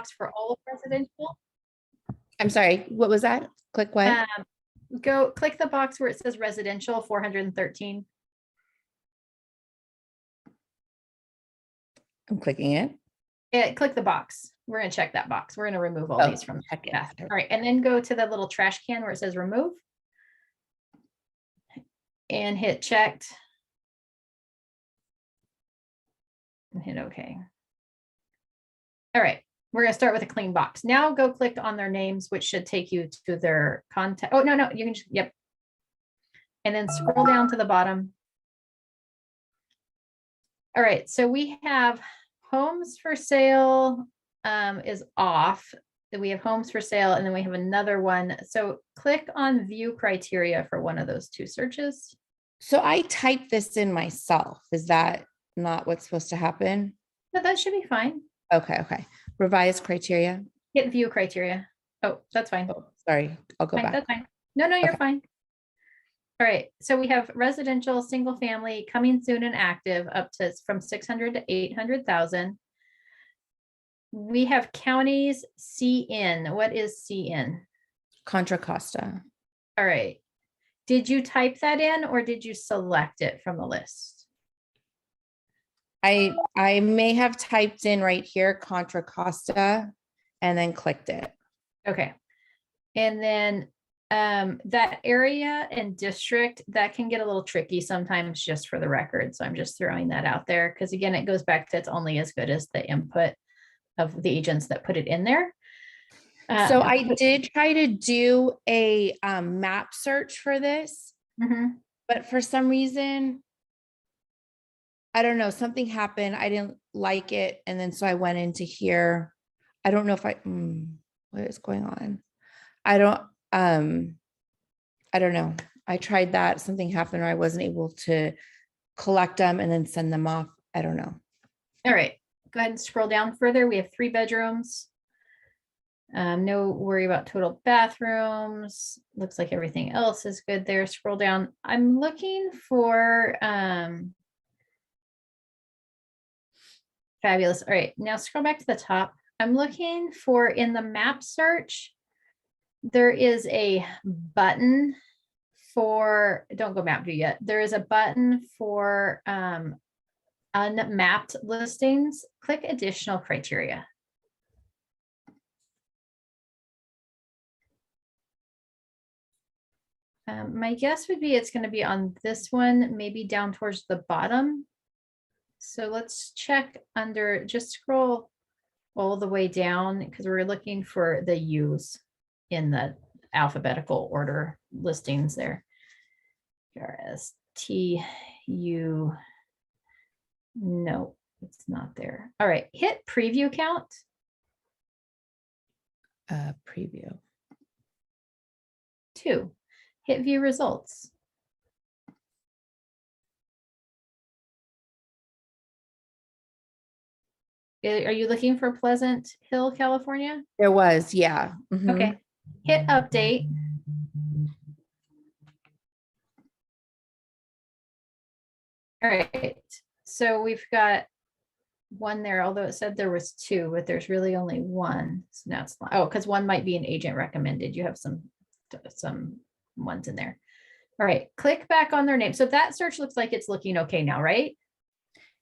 box for all of residential. I'm sorry, what was that? Click what? Go click the box where it says residential 413. I'm clicking it. Click the box. We're going to check that box. We're going to remove all these from check it. yeah. All right. And then go to the little trash can where it says remove. And hit checked. And hit OK. All right. We're going to start with a clean box. Now go click on their names, which should take you to their contact. Oh, no, you can just, yep. And then scroll down to the bottom. All right. So we have homes for sale is off. Then we have homes for sale, and then we have another one. So click on view criteria for one of those two searches. So I typed this in myself. Is that not what's supposed to happen? No, that should be fine. Okay. Revise criteria. Hit view criteria. Oh, that's fine. Oh, sorry, I'll go Fine, back. that's fine. No, you're Okay. fine. All right. So we have residential, single family, coming soon and active up to from 600 to 800,000. We have counties CN. What is CN? Contra Costa. All right. Did you type that in or did you select it from the list? I may have typed in right here Contra Costa and then clicked it. Okay. And then that area and district, that can get a little tricky sometimes just for the record. So I'm just throwing that out there because again, it goes back to it's only as good as the input of the agents that put it in there. So I did try to do a map search for this, but for some reason, I don't know, something happened. I didn't like it. And then so I went into here. I don't know if what is going on? I don't know. I tried that. Something happened or I wasn't able to collect them and then send them off. I don't know. All right. Go ahead and scroll down further. We have 3 bedrooms. No worry about total bathrooms. Looks like everything else is good there. Scroll down. I'm looking for fabulous. All right. Now scroll back to the top. I'm looking for in the map search. There is a button for, don't go map view yet. There is a button for unmapped listings. Click additional criteria. My guess would be it's going to be on this one, maybe down towards the bottom. So let's check under, just scroll all the way down because we're looking for the U's in the alphabetical order listings there. RSTU. No, it's not there. All right, hit preview count. Preview. 2. Hit view results. Are you looking for Pleasant Hill, California? There was, yeah. Okay. Hit update. All right. So we've got one there, although it said there was 2, but there's really only 1. So now it's not, oh, because 1 might be an agent recommended. You have some ones in there. All right, click back on their name. So that search looks like it's looking okay now, right?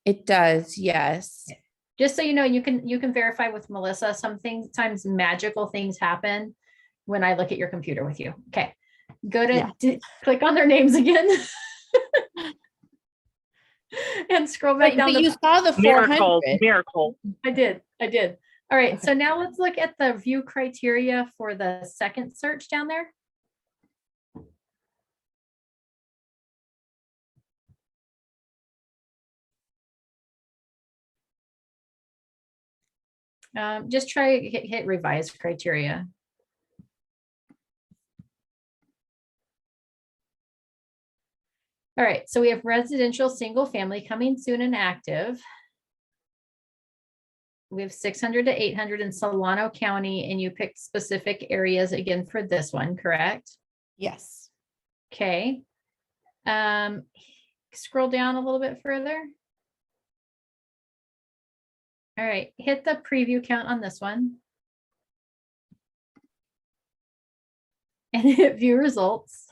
It does, yes. Just so you know, you can verify with Melissa. Sometimes magical things happen when I look at your computer with you. Okay, go to click on their names again. And scroll back down. But you saw the 400. Miracle. I did. All right, so now let's look at the view criteria for the second search down there. Just try hit revise criteria. All right, so we have residential single family coming soon and active. We have 600 to 800 in Solano County, and you picked specific areas again for this one, correct? Yes. Okay. Scroll down a little bit further. All right, hit the preview count on this one. and hit view results.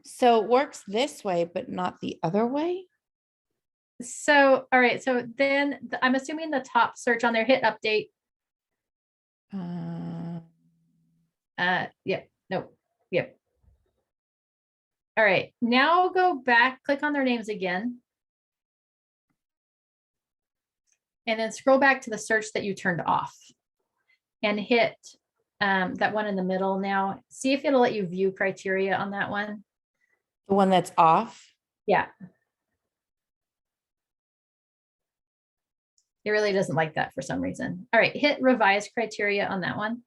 So it works this way, but not the other way. So, all right. So then I'm assuming the top search on there, hit update. Yep. Nope. Yep. All right. Now go back, click on their names again. And then scroll back to the search that you turned off and hit that one in the middle now. See if it'll let you view criteria on that one. The one that's off? Yeah. It really doesn't like that for some reason. All right, hit revise criteria on that one.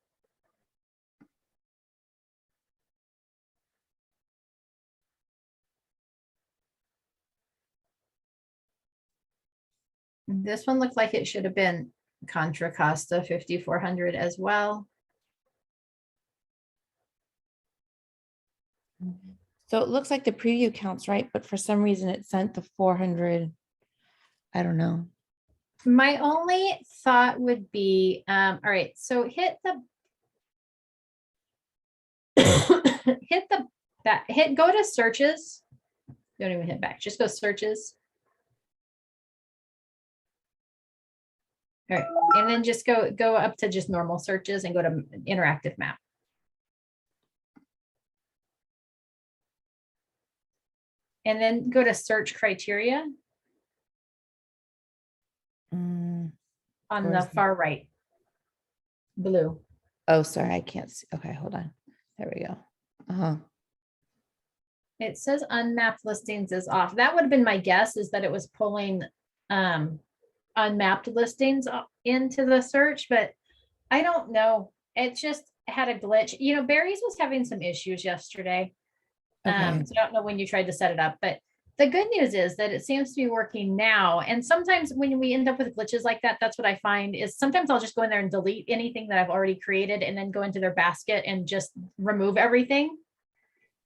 This one looked like it should have been Contra Costa 5400 as well. So it looks like the preview counts right, but for some reason it sent the 400. I don't know. My only thought would be, all right, so hit the back, go to searches. Don't even hit back, just go searches. All right, and then just go up to just normal searches and go to interactive map. And then go to search criteria. On the far right, blue. Oh, sorry, I can't see. Okay, hold on. There we go. It says unmapped listings is off. That would have been my guess, is that it was pulling unmapped listings into the search, but I don't know. It just had a glitch. You know, Barry's was having some issues yesterday. So I don't know when you tried to set it up, but the good news is that it seems to be working now. And sometimes when we end up with glitches like that, that's what I find is sometimes I'll just go in there and delete anything that I've already created and then go into their basket and just remove everything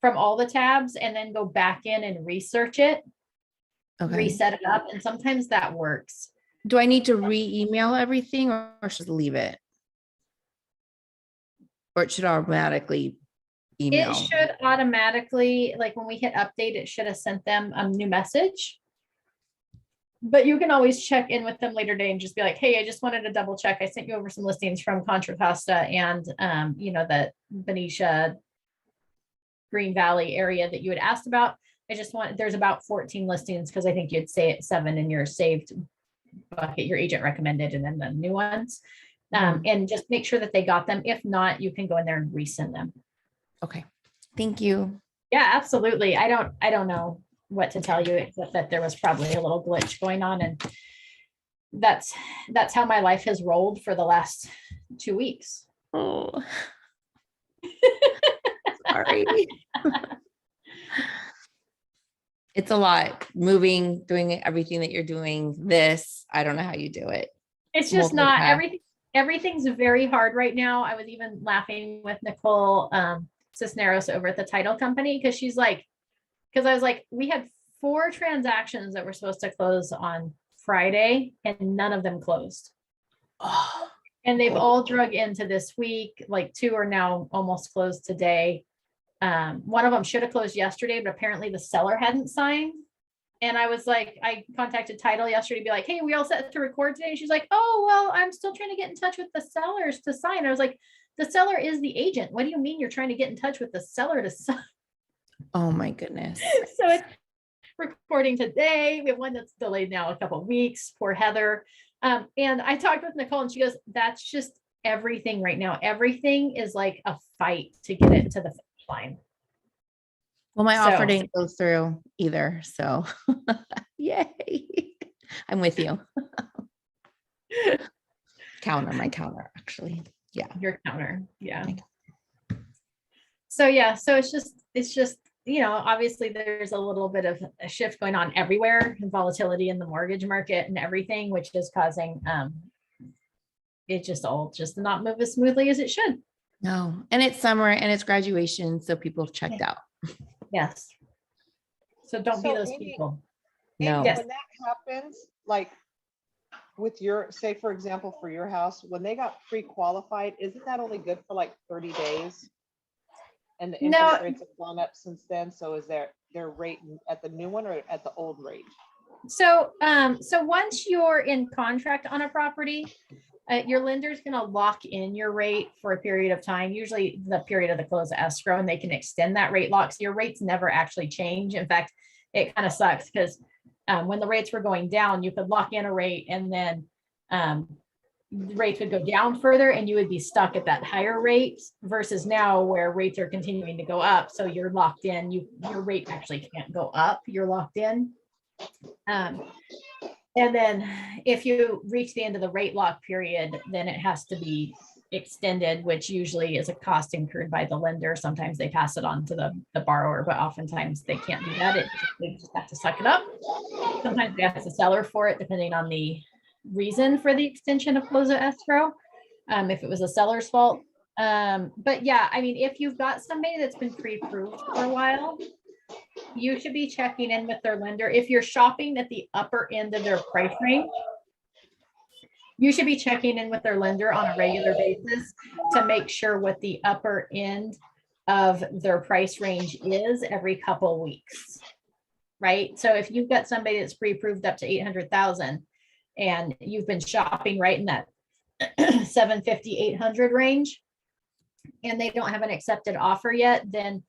from all the tabs and then go back in and research it, reset it up. And sometimes that works. Do I need to re-email everything or should I leave it? Or it should automatically email? It should automatically, like when we hit update, it should have sent them a new message. But you can always check in with them later today and just be like, hey, I just wanted to double check. I sent you over some listings from Contra Costa and, you know, the Benicia Green Valley area that you had asked about. I just want, there's about 14 listings because I think you'd say it 7 in your saved bucket, your agent recommended, and then the new ones. And just make sure that they got them. If not, you can go in there and resend them. Okay. Thank you. Yeah, absolutely. I don't know what to tell you, except that there was probably a little glitch going on. And that's how my life has rolled for the last 2 weeks. Oh, sorry. It's a lot, moving, doing everything that you're doing. I don't know how you do it. It's just not everything's very hard right now. I was even laughing with Nicole Cisneros over at the title company because she's like, because I was like, we had 4 transactions that were supposed to close on Friday and none of them closed. Oh, and they've all drug into this week. Like 2 are now almost closed today. One of them should have closed yesterday, but apparently the seller hadn't signed. And I was like, I contacted title yesterday to be like, hey, we all set to record today. And she's like, oh, well, I'm still trying to get in touch with the sellers to sign. I was like, the seller is the agent. What do you mean you're trying to get in touch with the seller to sign? Oh my goodness. So it's recording today. We have one that's delayed now a couple of weeks. Poor Heather. And I talked with Nicole and she goes, that's just everything right now. Everything is like a fight to get it to the finish line. Well, my offer didn't go through either. So yay. I'm with you. My counter, actually. Yeah. Your counter. Yeah. So yeah, so it's just, you know, obviously there's a little bit of a shift going on everywhere, and volatility in the mortgage market and everything, which is causing it just not move as smoothly as it should. No, and it's summer and it's graduation, so people have checked out. Yes. So don't be those people. No. Yes. When that happens, like with your, say for example, for your house, when they got pre-qualified, isn't that only good for like 30 days? And the No. interest rates have gone up since then. So is their rate at the new one or at the old rate? So, so once you're in contract on a property, your lender's going to lock in your rate for a period of time, usually the period of the close of escrow, and they can extend that rate lock. So your rates never actually change. In fact, it kind of sucks because when the rates were going down, you could lock in a rate and then the rates would go down further and you would be stuck at that higher rate versus now where rates are continuing to go up. So you're locked in, your rate actually can't go up, you're locked in. And then if you reach the end of the rate lock period, then it has to be extended, which usually is a cost incurred by the lender. Sometimes they pass it on to the borrower, but oftentimes they can't do that. They just have to suck it up. Sometimes they ask the seller for it, depending on the reason for the extension of close of escrow, if it was a seller's fault. But yeah, I mean, if you've got somebody that's been pre-approved for a while, you should be checking in with their lender. If you're shopping at the upper end of their price range, you should be checking in with their lender on a regular basis to make sure what the upper end of their price range is every couple weeks, right? So if you've got somebody that's pre-approved up to 800,000 and you've been shopping right in that 750, 800 range, and they don't have an accepted offer yet, then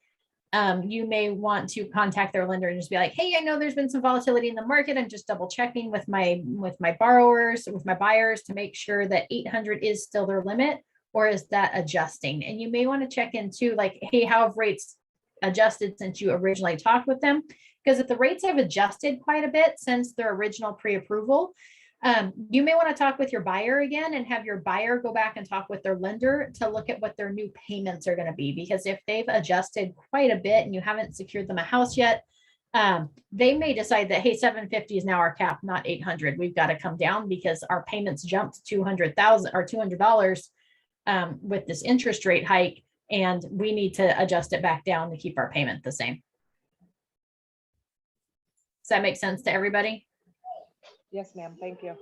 you may want to contact their lender and just be like, hey, I know there's been some volatility in the market. I'm just double checking with my borrowers, with my buyers to make sure that 800 is still their limit, or is that adjusting? And you may want to check in too, like, hey, how have rates adjusted since you originally talked with them? Because if the rates have adjusted quite a bit since their original pre-approval, you may want to talk with your buyer again and have your buyer go back and talk with their lender to look at what their new payments are going to be. Because if they've adjusted quite a bit and you haven't secured them a house yet, they may decide that, hey, 750 is now our cap, not 800. We've got to come down because our payments jumped 200,000 or $200 with this interest rate hike, and we need to adjust it back down to keep our payment the same. Does that make sense to everybody? Yes, ma'am. Thank you.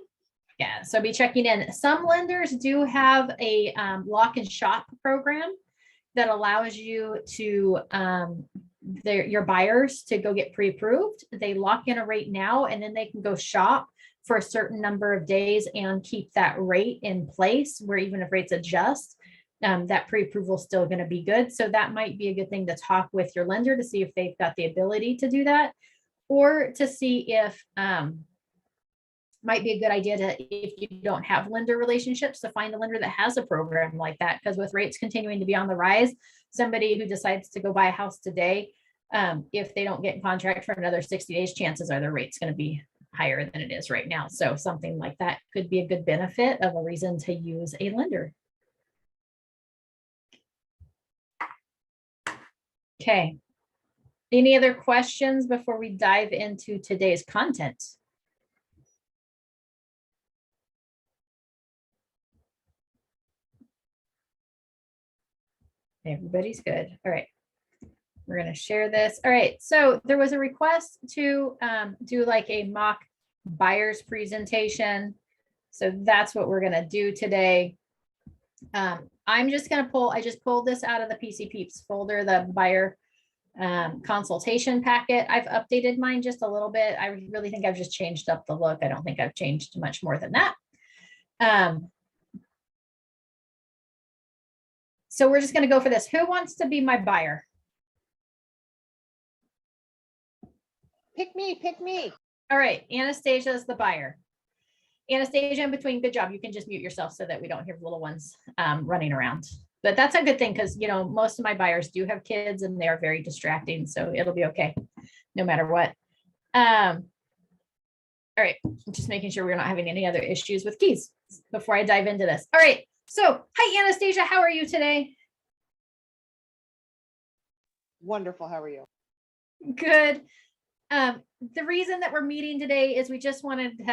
Yeah, so be checking in. Some lenders do have a lock and shop program that allows you to your buyers to go get pre-approved. They lock in a rate now, and then they can go shop for a certain number of days and keep that rate in place, where even if rates adjust, that pre-approval is still going to be good. So that might be a good thing to talk with your lender to see if they've got the ability to do that, or to see if might be a good idea to, if you don't have lender relationships, to find a lender that has a program like that. Because with rates continuing to be on the rise, somebody who decides to go buy a house today, if they don't get in contract for another 60 days, chances are their rate's going to be higher than it is right now. So something like that could be a good benefit of a reason to use a lender. Okay. Any other questions before we dive into today's content? Everybody's good. All right. We're going to share this. All right. So there was a request to do like a mock buyer's presentation. So that's what we're going to do today. I'm just going to I just pulled this out of the PC Peeps folder, the buyer consultation packet. I've updated mine just a little bit. I really think I've just changed up the look. I don't think I've changed much more than that. So we're just going to go for this. Who wants to be my buyer? Pick me, pick me. All right. Anastasia is the buyer. Anastasia, in between, good job. You can just mute yourself so that we don't hear little ones running around. But that's a good thing because, you know, most of my buyers do have kids and they're very distracting. So it'll be okay no matter what. All right. Just making sure we're not having any other issues with keys before I dive into this. All right. So, hi, Anastasia. How are you today? Wonderful. How are you? Good. The reason that we're meeting today is we just wanted to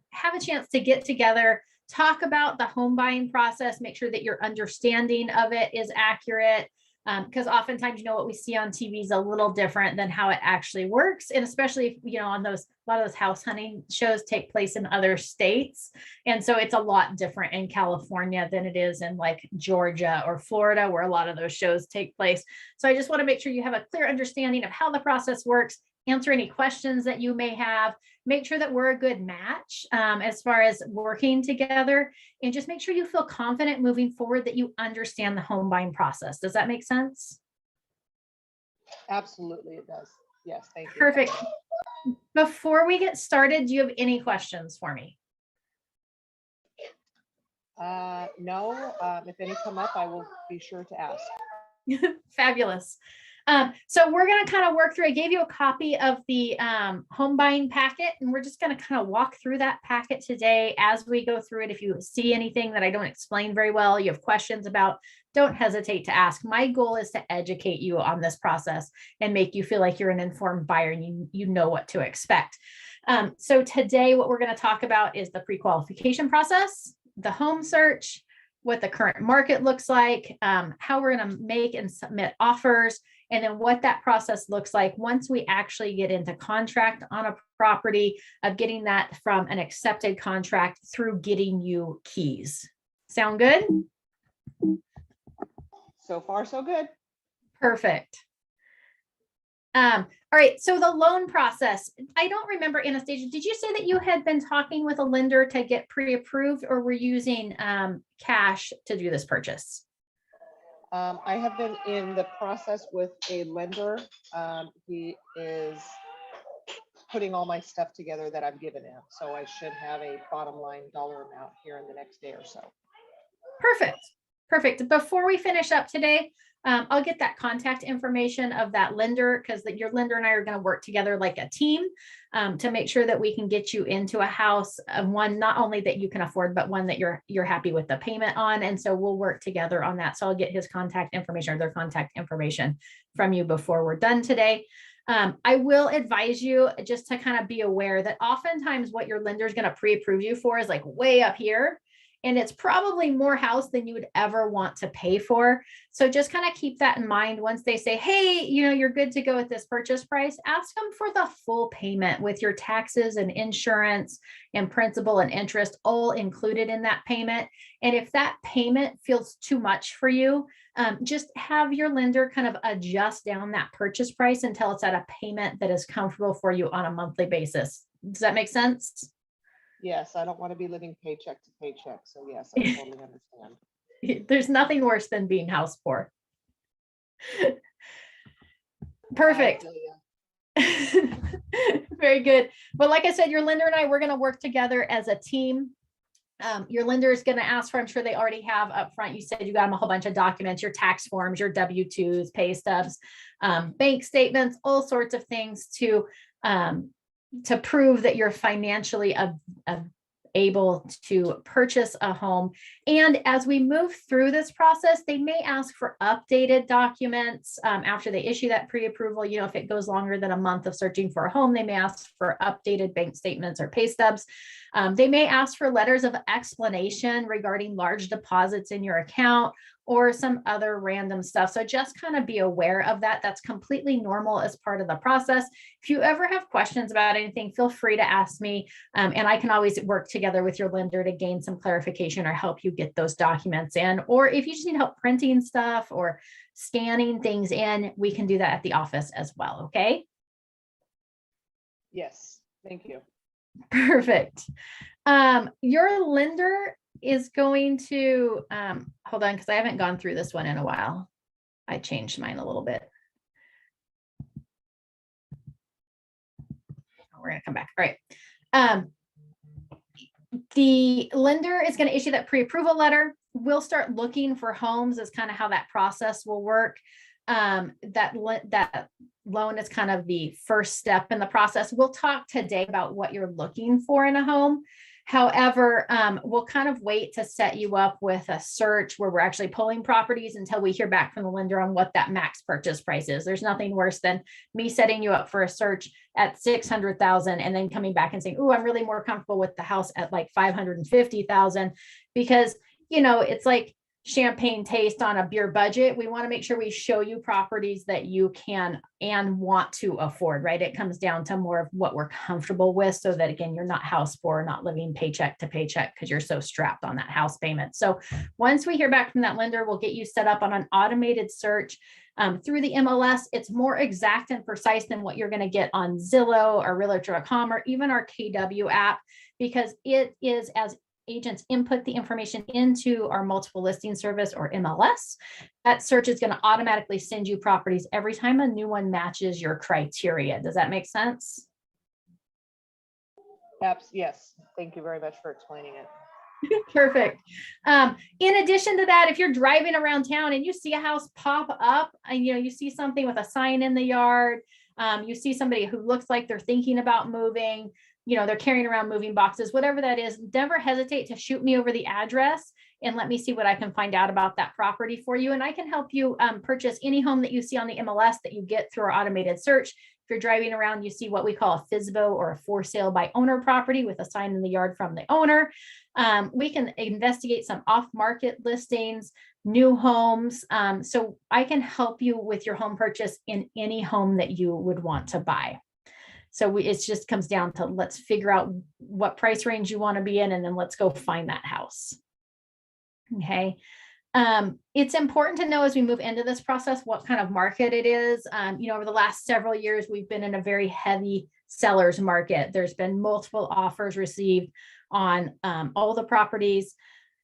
have a chance to get together, talk about the home buying process, make sure that your understanding of it is accurate, Because oftentimes, what we see on TV is a little different than how it actually works. And especially if, on those, a lot of those house hunting shows take place in other states. And so it's a lot different in California than it is in like Georgia or Florida, where a lot of those shows take place. So I just want to make sure you have a clear understanding of how the process works, answer any questions that you may have, make sure that we're a good match as far as working together, and just make sure you feel confident moving forward that you understand the home buying process. Does that make sense? Absolutely, it does. Yes, thank you. Perfect. Before we get started, do you have any questions for me? No, if any come up, I will be sure to ask. Fabulous. So we're going to kind of work through, I gave you a copy of the home buying packet, and we're just going to kind of walk through that packet today as we go through it. If you see anything that I don't explain very well, you have questions about, don't hesitate to ask. My goal is to educate you on this process and make you feel like you're an informed buyer and you know what to expect. So today, what we're going to talk about is the pre-qualification process, the home search, what the current market looks like, how we're going to make and submit offers, and then what that process looks like once we actually get into contract on a property, of getting that from an accepted contract through getting you keys. Sound good? So far, so good. Perfect. All right, so the loan process, I don't remember, Anastasia, did you say that you had been talking with a lender to get pre-approved, or were using cash to do this purchase? I have been in the process with a lender. He is putting all my stuff together that I've given him. So I should have a bottom line dollar amount here in the next day or so. Perfect. Perfect. Before we finish up today, I'll get that contact information of that lender, because your lender and I are going to work together like a team to make sure that we can get you into a house, one not only that you can afford, but one that you're happy with the payment on. And so we'll work together on that. So I'll get his contact information, or their contact information, from you before we're done today. I will advise you just to kind of be aware that oftentimes what your lender is going to pre-approve you for is like way up here. And it's probably more house than you would ever want to pay for. So just kind of keep that in mind. Once they say, hey, you're good to go with this purchase price, ask them for the full payment with your taxes and insurance and principal and interest all included in that payment. And if that payment feels too much for you, just have your lender kind of adjust down that purchase price until it's at a payment that is comfortable for you on a monthly basis. Does that make sense? Yes, I don't want to be living paycheck to paycheck. So yes, I totally understand. There's nothing worse than being house poor. Perfect. Very good. But like I said, your lender and I, we're going to work together as a team. Your lender is going to ask for, I'm sure they already have up front, you said you got them a whole bunch of documents, your tax forms, your W-2s, pay stubs, bank statements, all sorts of things to prove that you're financially able to purchase a home. And as we move through this process, they may ask for updated documents after they issue that pre-approval. If it goes longer than a month of searching for a home, they may ask for updated bank statements or pay stubs. They may ask for letters of explanation regarding large deposits in your account or some other random stuff. So just kind of be aware of that. That's completely normal as part of the process. If you ever have questions about anything, feel free to ask me. And I can always work together with your lender to gain some clarification or help you get those documents in. Or if you just need help printing stuff or scanning things in, we can do that at the office as well. Okay. Yes, thank you. Perfect. Your lender is going to, hold on, because I haven't gone through this one in a while. I changed mine a little bit. We're going to come back. All right. The lender is going to issue that pre-approval letter. We'll start looking for homes is kind of how that process will work. That loan is kind of the first step in the process. We'll talk today about what you're looking for in a home. However, we'll kind of wait to set you up with a search where we're actually pulling properties until we hear back from the lender on what that max purchase price is. There's nothing worse than me setting you up for a search at 600,000 and then coming back and saying, oh, I'm really more comfortable with the house at like 550,000, because, it's like champagne taste on a beer budget. We want to make sure we show you properties that you can and want to afford, right? It comes down to more of what we're comfortable with, so that again, you're not house poor, not living paycheck to paycheck because you're so strapped on that house payment. So once we hear back from that lender, we'll get you set up on an automated search through the MLS. It's more exact and precise than what you're going to get on Zillow or Realtor.com or even our KW app, because it is, as agents input the information into our multiple listing service or MLS, that search is going to automatically send you properties every time a new one matches your criteria. Does that make sense? Yes. Thank you very much for explaining it. Perfect. In addition to that, if you're driving around town and you see a house pop up and you see something with a sign in the yard, you see somebody who looks like they're thinking about moving, they're carrying around moving boxes, whatever that is, never hesitate to shoot me over the address and let me see what I can find out about that property for you. And I can help you purchase any home that you see on the MLS that you get through our automated search. If you're driving around, you see what we call a FSBO, or a for sale by owner property with a sign in the yard from the owner. We can investigate some off-market listings, new homes. So I can help you with your home purchase in any home that you would want to buy. So it just comes down to, let's figure out what price range you want to be in, and then let's go find that house. Okay. It's important to know as we move into this process what kind of market it is. Over the last several years, we've been in a very heavy seller's market. There's been multiple offers received on all the properties.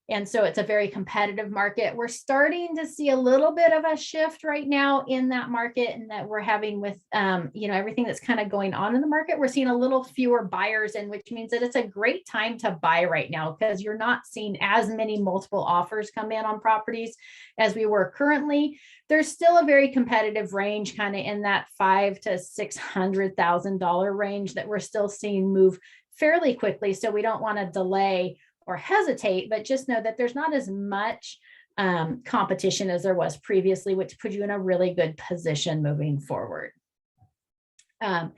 And so it's a very competitive market. We're starting to see a little bit of a shift right now in that market, and that we're having with, everything that's kind of going on in the market. We're seeing a little fewer buyers, and which means that it's a great time to buy right now, because you're not seeing as many multiple offers come in on properties as we were currently. There's still a very competitive range, kind of in that $500,000 to $600,000 range, that we're still seeing move fairly quickly. So we don't want to delay or hesitate, but just know that there's not as much competition as there was previously, which puts you in a really good position moving forward. As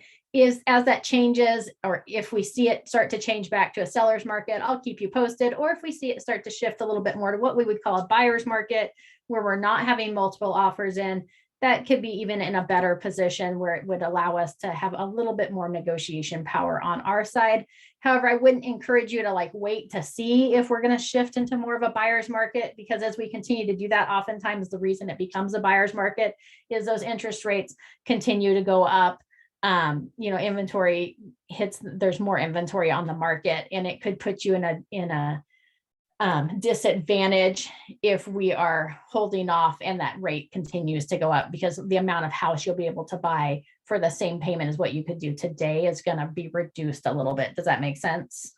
that changes, or if we see it start to change back to a seller's market, I'll keep you posted. Or if we see it start to shift a little bit more to what we would call a buyer's market, where we're not having multiple offers in, that could be even in a better position where it would allow us to have a little bit more negotiation power on our side. However, I wouldn't encourage you to wait to see if we're going to shift into more of a buyer's market, because as we continue to do that, oftentimes the reason it becomes a buyer's market is those interest rates continue to go up. Inventory hits, there's more inventory on the market, and it could put you in a disadvantage if we are holding off and that rate continues to go up, because the amount of house you'll be able to buy for the same payment as what you could do today is going to be reduced a little bit. Does that make sense?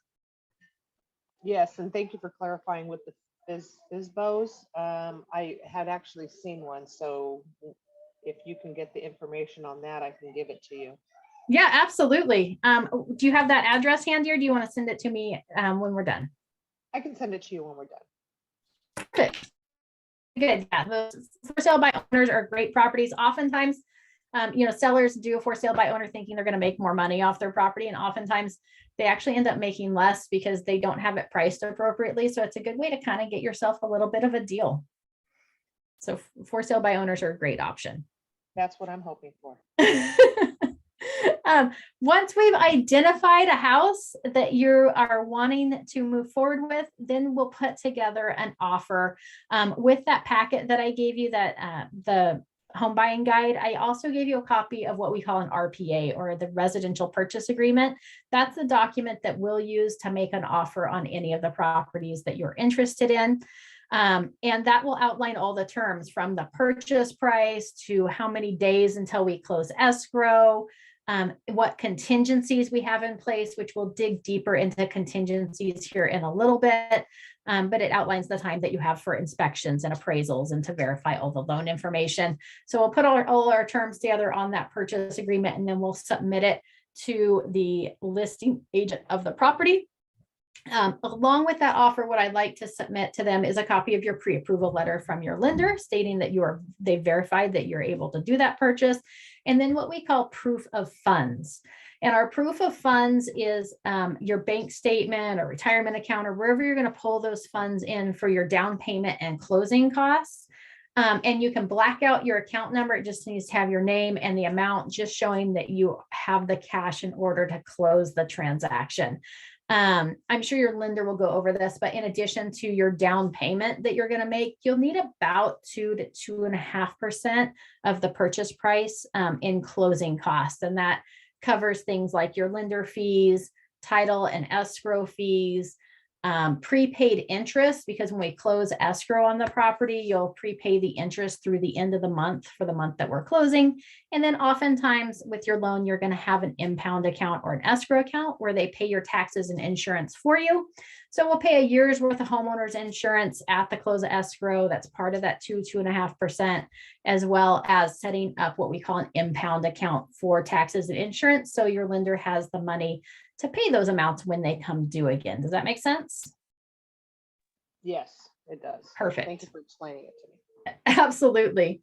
Yes, and thank you for clarifying with the FSBOs. I had actually seen one, so if you can get the information on that, I can give it to you. Yeah, absolutely. Do you have that address handy, or do you want to send it to me when we're done? I can send it to you when we're done. Good. Yeah, those for sale by owners are great properties. Oftentimes, sellers do a for sale by owner thinking they're going to make more money off their property, and oftentimes they actually end up making less because they don't have it priced appropriately. So it's a good way to kind of get yourself a little bit of a deal. So for sale by owners are a great option. That's what I'm hoping for. Once we've identified a house that you are wanting to move forward with, then we'll put together an offer with that packet that I gave you, that the home buying guide. I also gave you a copy of what we call an RPA, or the residential purchase agreement. That's the document that we'll use to make an offer on any of the properties that you're interested in. And that will outline all the terms, from the purchase price to how many days until we close escrow, what contingencies we have in place, which we'll dig deeper into contingencies here in a little bit. But it outlines the time that you have for inspections and appraisals and to verify all the loan information. So we'll put all our terms together on that purchase agreement, and then we'll submit it to the listing agent of the property. Along with that offer, what I'd like to submit to them is a copy of your pre-approval letter from your lender stating that they verified that you're able to do that purchase. And then what we call proof of funds. And our proof of funds is your bank statement or retirement account or wherever you're going to pull those funds in for your down payment and closing costs. And you can black out your account number. It just needs to have your name and the amount, just showing that you have the cash in order to close the transaction. I'm sure your lender will go over this, but in addition to your down payment that you're going to make, you'll need about 2 to 2.5% of the purchase price in closing costs. And that covers things like your lender fees, title and escrow fees, prepaid interest, because when we close escrow on the property, you'll prepay the interest through the end of the month for the month that we're closing. And then oftentimes with your loan, you're going to have an impound account or an escrow account where they pay your taxes and insurance for you. So we'll pay a year's worth of homeowner's insurance at the close of escrow. That's part of that 2.5%, as well as setting up what we call an impound account for taxes and insurance. So your lender has the money to pay those amounts when they come due again. Does that make sense? Yes, it does. Perfect. Thank you for explaining it to me. Absolutely.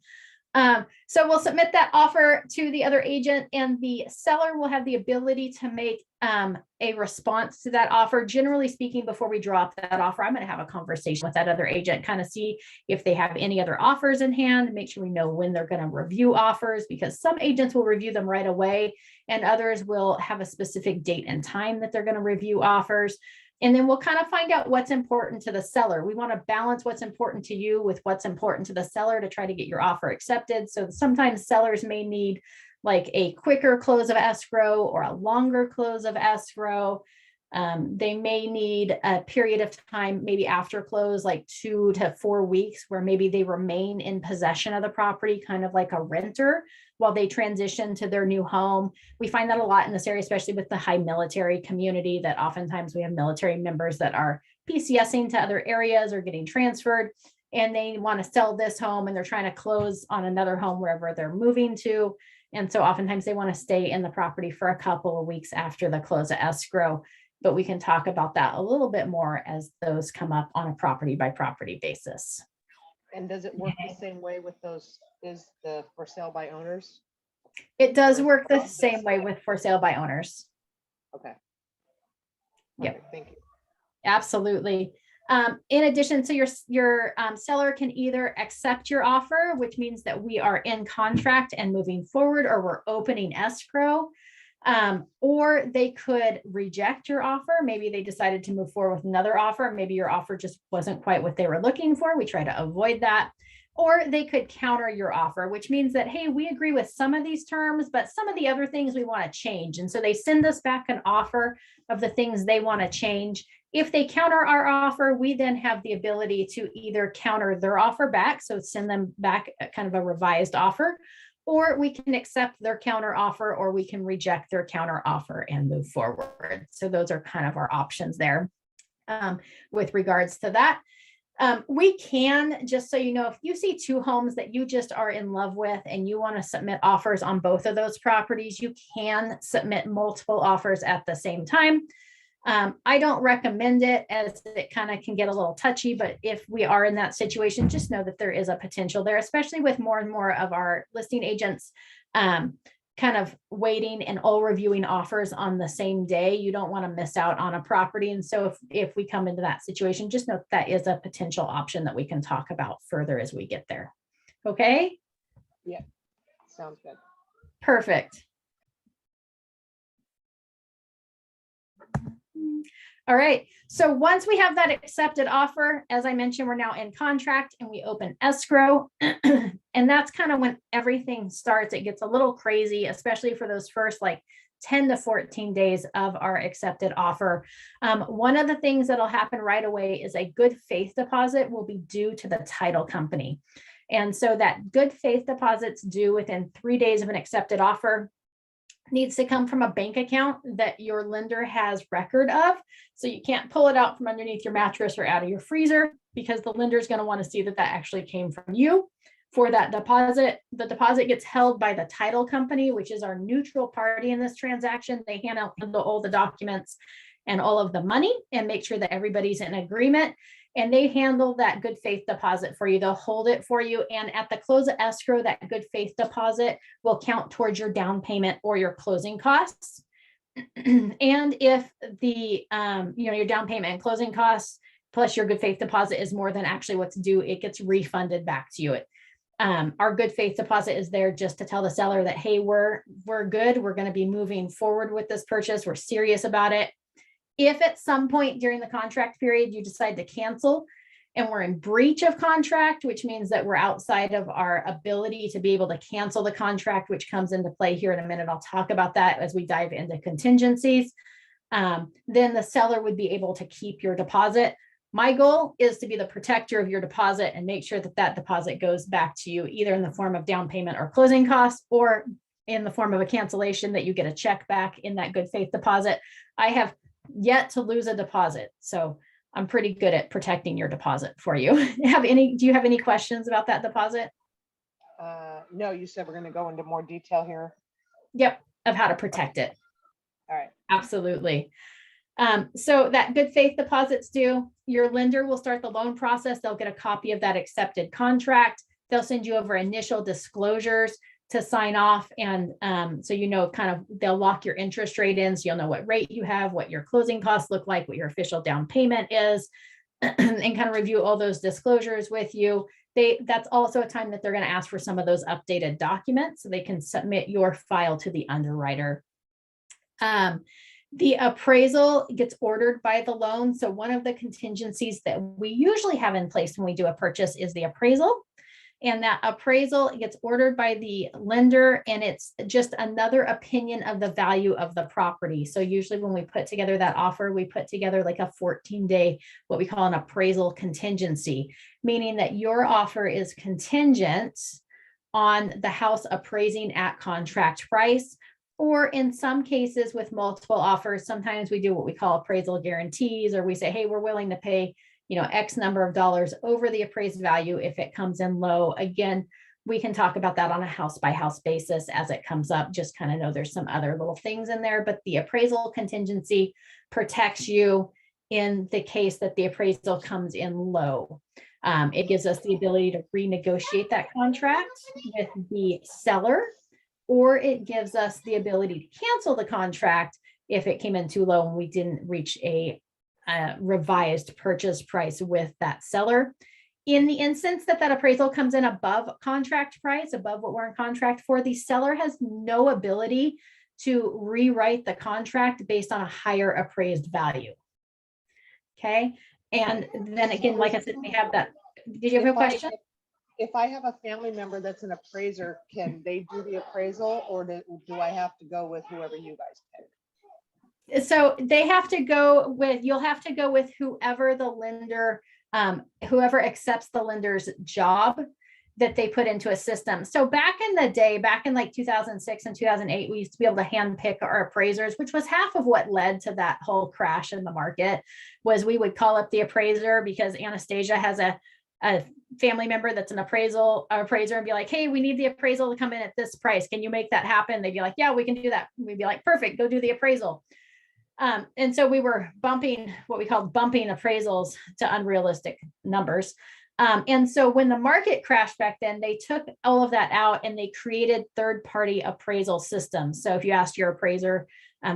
So we'll submit that offer to the other agent, and the seller will have the ability to make a response to that offer. Generally speaking, before we draw up that offer, I'm going to have a conversation with that other agent, kind of see if they have any other offers in hand, make sure we know when they're going to review offers, because some agents will review them right away and others will have a specific date and time that they're going to review offers. And then we'll kind of find out what's important to the seller. We want to balance what's important to you with what's important to the seller to try to get your offer accepted. So sometimes sellers may need like a quicker close of escrow or a longer close of escrow. They may need a period of time, maybe after close, like 2 to 4 weeks, where maybe they remain in possession of the property, kind of like a renter, while they transition to their new home. We find that a lot in this area, especially with the high military community, that oftentimes we have military members that are PCSing to other areas or getting transferred, and they want to sell this home and they're trying to close on another home wherever they're moving to. And so oftentimes they want to stay in the property for a couple of weeks after the close of escrow. But we can talk about that a little bit more as those come up on a property by property basis. And does it work the same way with those, is the for sale by owners? It does work the same way with for sale by owners. Okay. Yep. Okay, thank you. Absolutely. In addition, so your seller can either accept your offer, which means that we are in contract and moving forward, or we're opening escrow. Or they could reject your offer. Maybe they decided to move forward with another offer. Maybe your offer just wasn't quite what they were looking for. We try to avoid that. Or they could counter your offer, which means that, hey, we agree with some of these terms, but some of the other things we want to change. And so they send us back an offer of the things they want to change. If they counter our offer, we then have the ability to either counter their offer back, so send them back kind of a revised offer, or we can accept their counter offer, or we can reject their counter offer and move forward. So those are kind of our options there with regards to that. We can, just so you know, if you see 2 homes that you just are in love with and you want to submit offers on both of those properties, you can submit multiple offers at the same time. I don't recommend it, as it kind of can get a little touchy, but if we are in that situation, just know that there is a potential there, especially with more and more of our listing agents kind of waiting and all reviewing offers on the same day. You don't want to miss out on a property. And so if we come into that situation, just know that is a potential option that we can talk about further as we get there. Okay? Yeah, sounds good. Perfect. All right. So once we have that accepted offer, as I mentioned, we're now in contract and we open escrow. And that's kind of when everything starts. It gets a little crazy, especially for those first like 10 to 14 days of our accepted offer. One of the things that'll happen right away is a good faith deposit will be due to the title company. And so that good faith deposit's due within 3 days of an accepted offer. Needs to come from a bank account that your lender has record of. So you can't pull it out from underneath your mattress or out of your freezer, because the lender is going to want to see that that actually came from you for that deposit. The deposit gets held by the title company, which is our neutral party in this transaction. They handle all the documents and all of the money and make sure that everybody's in agreement. And they handle that good faith deposit for you. They'll hold it for you. And at the close of escrow, that good faith deposit will count towards your down payment or your closing costs. And if the, your down payment and closing costs plus your good faith deposit is more than actually what's due, it gets refunded back to you. Our good faith deposit is there just to tell the seller that, hey, we're good. We're going to be moving forward with this purchase. We're serious about it. If at some point during the contract period you decide to cancel and we're in breach of contract, which means that we're outside of our ability to be able to cancel the contract, which comes into play here in a minute. I'll talk about that as we dive into contingencies. Then the seller would be able to keep your deposit. My goal is to be the protector of your deposit and make sure that that deposit goes back to you either in the form of down payment or closing costs, or in the form of a cancellation that you get a check back in that good faith deposit. I have yet to lose a deposit, so I'm pretty good at protecting your deposit for you. Do you have any questions about that deposit? No, you said we're going to go into more detail here. Yep, of how to protect it. All right. Absolutely. So that good faith deposit's due. Your lender will start the loan process. They'll get a copy of that accepted contract. They'll send you over initial disclosures to sign off. And so, kind of, they'll lock your interest rate in. So you'll know what rate you have, what your closing costs look like, what your official down payment is, and kind of review all those disclosures with you. That's also a time that they're going to ask for some of those updated documents so they can submit your file to the underwriter. The appraisal gets ordered by the loan. So one of the contingencies that we usually have in place when we do a purchase is the appraisal. And that appraisal gets ordered by the lender, and it's just another opinion of the value of the property. So usually when we put together that offer, we put together like a 14-day, what we call an appraisal contingency, meaning that your offer is contingent on the house appraising at contract price. Or in some cases with multiple offers, sometimes we do what we call appraisal guarantees, or we say, hey, we're willing to pay, X number of dollars over the appraised value if it comes in low. Again, we can talk about that on a house by house basis as it comes up. Just kind of know there's some other little things in there, but the appraisal contingency protects you in the case that the appraisal comes in low. It gives us the ability to renegotiate that contract with the seller, or it gives us the ability to cancel the contract if it came in too low and we didn't reach a revised purchase price with that seller. In the instance that appraisal comes in above contract price, above what we're in contract for, the seller has no ability to rewrite the contract based on a higher appraised value. Okay. And then again, like I said, we have that. Did you have a question? If I have a family member that's an appraiser, can they do the appraisal, or do I have to go with whoever you guys pick? So they have to go with, you'll have to go with whoever the lender, whoever accepts the lender's job that they put into a system. So back in the day, back in like 2006 and 2008, we used to be able to handpick our appraisers, which was half of what led to that whole crash in the market. Was we would call up the appraiser because Anastasia has a family member that's an appraiser and be like, hey, we need the appraisal to come in at this price. Can you make that happen? They'd be like, yeah, we can do that. We'd be like, perfect, go do the appraisal. And so we were what we called bumping appraisals to unrealistic numbers. And so when the market crashed back then, they took all of that out and they created third-party appraisal systems. So if you asked your appraiser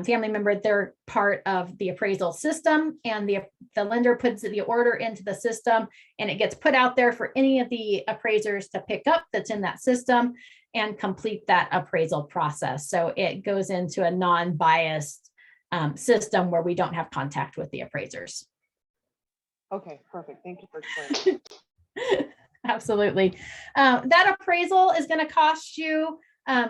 family member, they're part of the appraisal system, and the lender puts the order into the system, and it gets put out there for any of the appraisers to pick up that's in that system and complete that appraisal process. So it goes into a non-biased system where we don't have contact with the appraisers. Okay, perfect. Thank you for explaining. Absolutely. That appraisal is going to cost you,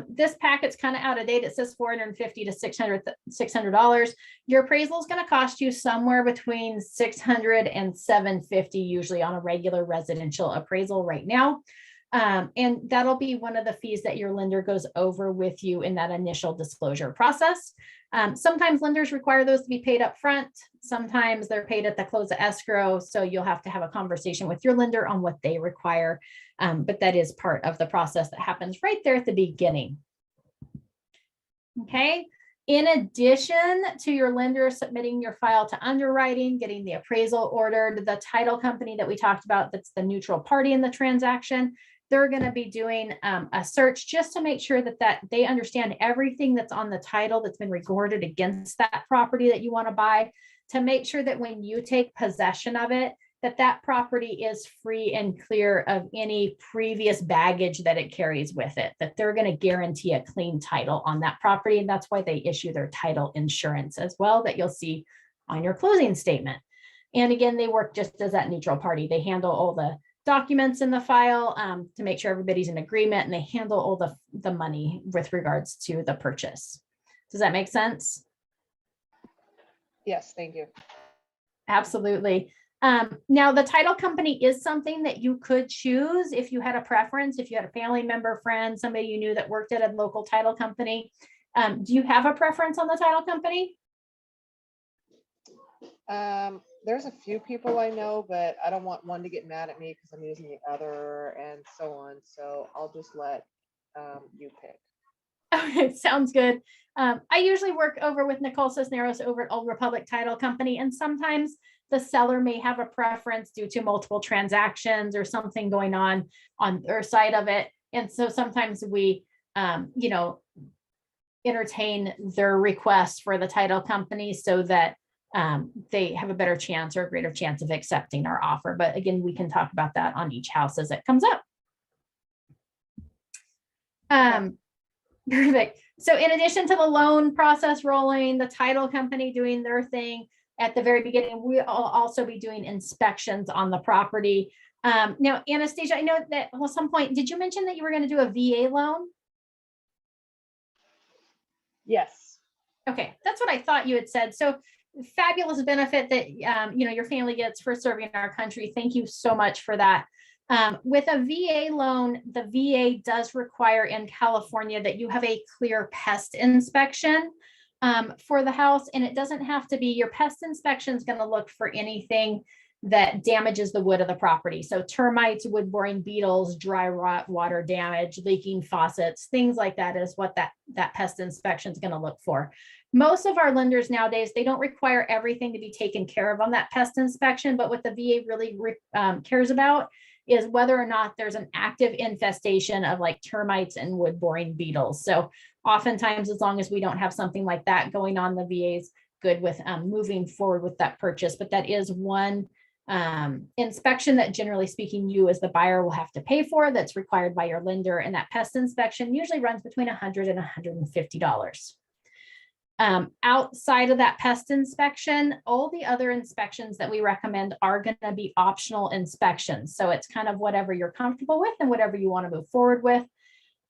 this packet's kind of out of date. It says $450 to $600. Your appraisal is going to cost you somewhere between $600 and $750, usually on a regular residential appraisal right now. And that'll be one of the fees that your lender goes over with you in that initial disclosure process. Sometimes lenders require those to be paid up front. Sometimes they're paid at the close of escrow. So you'll have to have a conversation with your lender on what they require. But that is part of the process that happens right there at the beginning. Okay. In addition to your lender submitting your file to underwriting, getting the appraisal ordered, the title company that we talked about, that's the neutral party in the transaction, they're going to be doing a search just to make sure that they understand everything that's on the title that's been recorded against that property that you want to buy, to make sure that when you take possession of it, that property is free and clear of any previous baggage that it carries with it, that they're going to guarantee a clean title on that property. And that's why they issue their title insurance as well, that you'll see on your closing statement. And again, they work just as that neutral party. They handle all the documents in the file to make sure everybody's in agreement, and they handle all the money with regards to the purchase. Does that make sense? Yes, thank you. Absolutely. Now, the title company is something that you could choose if you had a preference, if you had a family member, friend, somebody you knew that worked at a local title company. Do you have a preference on the title company? There's a few people I know, but I don't want one to get mad at me because I'm using the other and so on. So I'll just let you pick. Okay, sounds good. I usually work over with Nicole Cisneros over at Old Republic Title Company, and sometimes the seller may have a preference due to multiple transactions or something going on their side of it. And so sometimes we, entertain their request for the title company so that they have a better chance or a greater chance of accepting our offer. But again, we can talk about that on each house as it comes up. Perfect. So in addition to the loan process rolling, the title company doing their thing at the very beginning, we'll also be doing inspections on the property. Now, Anastasia, I know that at some point, did you mention that you were going to do a VA loan? Yes. Okay, that's what I thought you had said. So fabulous benefit that your family gets for serving our country. Thank you so much for that. With a VA loan, the VA does require in California that you have a clear pest inspection for the house, and it doesn't have to be, your pest inspection is going to look for anything that damages the wood of the property. So termites, wood boring beetles, dry rot, water damage, leaking faucets, things like that is what that pest inspection is going to look for. Most of our lenders nowadays, they don't require everything to be taken care of on that pest inspection, but what the VA really cares about is whether or not there's an active infestation of like termites and wood boring beetles. So oftentimes, as long as we don't have something like that going on, the VA's good with moving forward with that purchase. But that is one inspection that, generally speaking, you as the buyer will have to pay for, that's required by your lender. And that pest inspection usually runs between $100 and $150. Outside of that pest inspection, all the other inspections that we recommend are going to be optional inspections. So it's kind of whatever you're comfortable with and whatever you want to move forward with.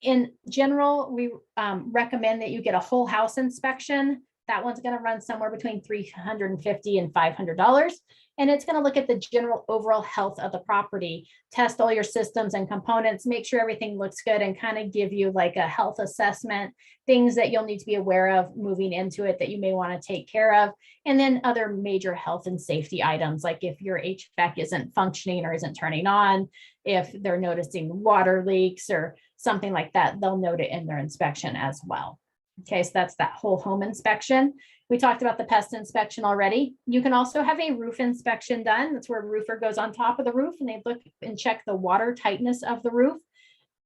In general, we recommend that you get a whole house inspection. That one's going to run somewhere between $350 and $500. And it's going to look at the general overall health of the property, test all your systems and components, make sure everything looks good, and kind of give you like a health assessment, things that you'll need to be aware of moving into it that you may want to take care of. And then other major health and safety items, like if your HVAC isn't functioning or isn't turning on, if they're noticing water leaks or something like that, they'll note it in their inspection as well. Okay, so that's that whole home inspection. We talked about the pest inspection already. You can also have a roof inspection done. That's where a roofer goes on top of the roof and they look and check the water tightness of the roof.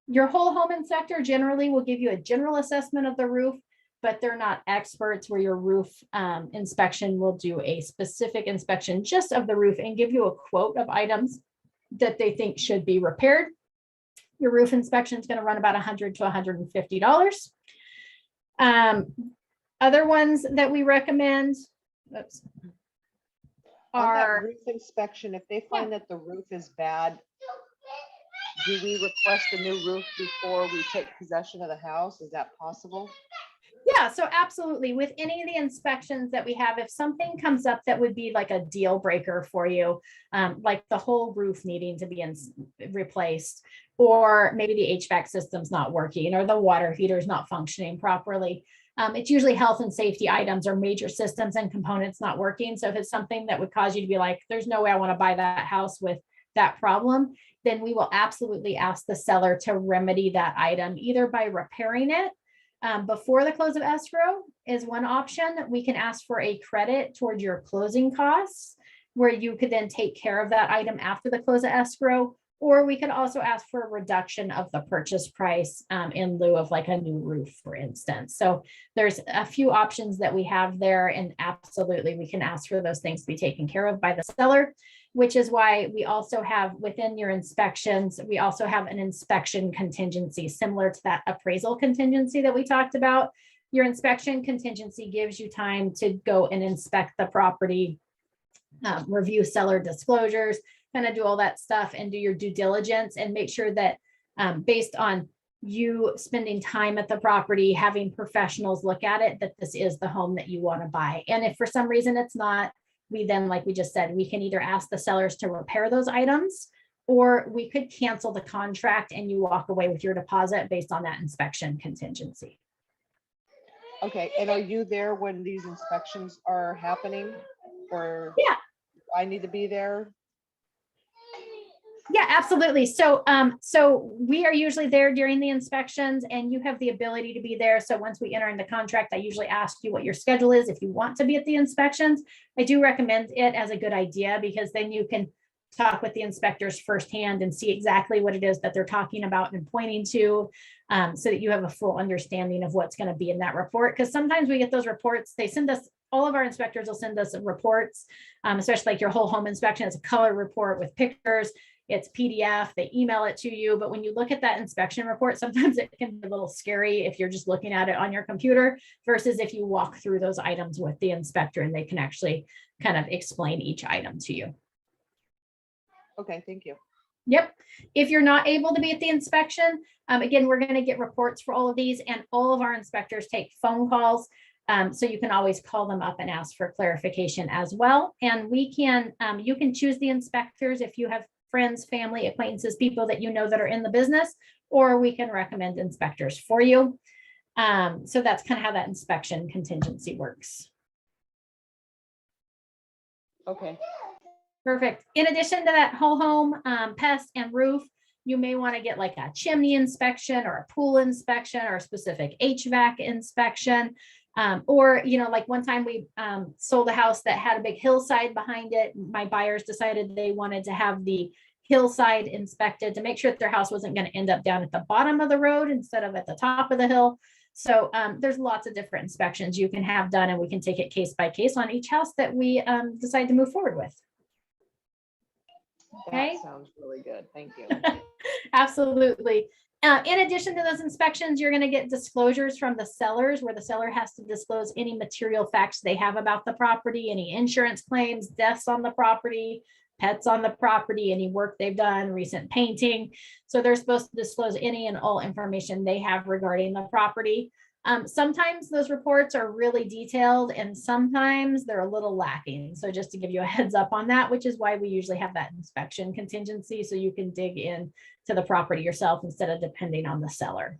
Your whole home inspector generally will give you a general assessment of the roof, but they're not experts, where your roof inspection will do a specific inspection just of the roof and give you a quote of items that they think should be repaired. Your roof inspection is going to run about $100 to $150. Other ones that we recommend are on that roof inspection. If they find that the roof is bad, do we request a new roof before we take possession of the house? Is that possible? Yeah, so absolutely. With any of the inspections that we have, if something comes up that would be like a deal breaker for you, like the whole roof needing to be replaced, or maybe the HVAC system's not working, or the water heater is not functioning properly, it's usually health and safety items or major systems and components not working. So if it's something that would cause you to be like, there's no way I want to buy that house with that problem, then we will absolutely ask the seller to remedy that item, either by repairing it before the close of escrow is one option. We can ask for a credit towards your closing costs, where you could then take care of that item after the close of escrow, or we could also ask for a reduction of the purchase price in lieu of like a new roof, for instance. So there's a few options that we have there, and absolutely we can ask for those things to be taken care of by the seller, which is why we also have within your inspections, we also have an inspection contingency similar to that appraisal contingency that we talked about. Your inspection contingency gives you time to go and inspect the property, review seller disclosures, kind of do all that stuff and do your due diligence and make sure that based on you spending time at the property, having professionals look at it, that this is the home that you want to buy. And if for some reason it's not, we then, like we just said, we can either ask the sellers to repair those items, or we could cancel the contract and you walk away with your deposit based on that inspection contingency. Okay, and are you there when these inspections are happening, or yeah, I need to be there? Yeah, absolutely. So, we are usually there during the inspections, and you have the ability to be there. So once we enter into contract, I usually ask you what your schedule is. If you want to be at the inspections, I do recommend it as a good idea, because then you can talk with the inspectors firsthand and see exactly what it is that they're talking about and pointing to, so that you have a full understanding of what's going to be in that report. Because sometimes we get those reports, they send us, all of our inspectors will send us reports, especially like your whole home inspection. It's a color report with pictures. It's PDF, they email it to you. But when you look at that inspection report, sometimes it can be a little scary if you're just looking at it on your computer versus if you walk through those items with the inspector and they can actually kind of explain each item to you. Okay, thank you. Yep. If you're not able to be at the inspection, again, we're going to get reports for all of these, and all of our inspectors take phone calls. So you can always call them up and ask for clarification as well. And we can, you can choose the inspectors if you have friends, family, acquaintances, people that you know that are in the business, or we can recommend inspectors for you. So that's kind of how that inspection contingency works. Okay. Perfect. In addition to that whole home, pest and roof, you may want to get like a chimney inspection or a pool inspection or a specific HVAC inspection. Or, you know, like one time we sold a house that had a big hillside behind it. My buyers decided they wanted to have the hillside inspected to make sure that their house wasn't going to end up down at the bottom of the road instead of at the top of the hill. So there's lots of different inspections you can have done, and we can take it case by case on each house that we decide to move forward with. Okay. That sounds really good. Thank you. Absolutely. In addition to those inspections, you're going to get disclosures from the sellers, where the seller has to disclose any material facts they have about the property, any insurance claims, deaths on the property, pets on the property, any work they've done, recent painting. So they're supposed to disclose any and all information they have regarding the property. Sometimes those reports are really detailed and sometimes they're a little lacking. So just to give you a heads up on that, which is why we usually have that inspection contingency, so you can dig in to the property yourself instead of depending on the seller.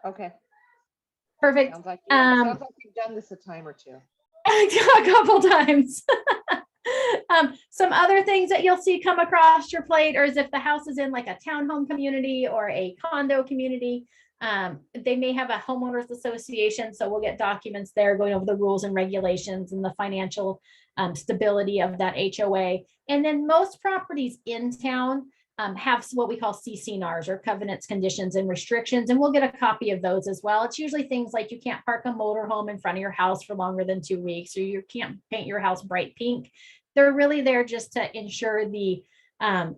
Okay. Perfect. Sounds like you've done this a time or two. A couple times. Some other things that you'll see come across your plate, or is if the house is in like a townhome community or a condo community, they may have a homeowners association. So we'll get documents there going over the rules and regulations and the financial stability of that HOA. And then most properties in town have what we call CC&Rs, or covenants, conditions, and restrictions. And we'll get a copy of those as well. It's usually things like you can't park a motorhome in front of your house for longer than 2 weeks, or you can't paint your house bright pink. They're really there just to ensure the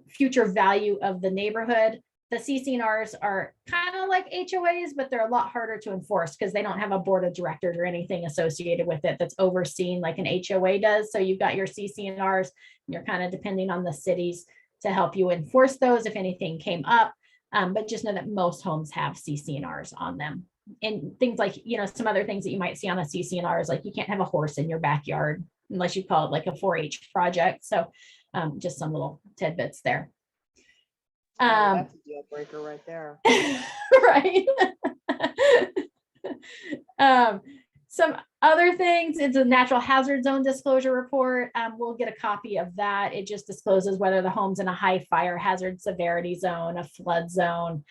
future value of the neighborhood. The CC&Rs are kind of like HOAs, but they're a lot harder to enforce because they don't have a board of directors or anything associated with it that's overseen like an HOA does. So you've got your CC&Rs, and you're kind of depending on the cities to help you enforce those if anything came up. But just know that most homes have CC&Rs on them. And things like, you know, some other things that you might see on a CC&R is like you can't have a horse in your backyard unless you call it like a 4-H project. So just some little tidbits there. That's a deal breaker right there. Right. Some other things, it's a natural hazard zone disclosure report. We'll get a copy of that. It just discloses whether the home's in a high fire hazard severity zone, a flood zone,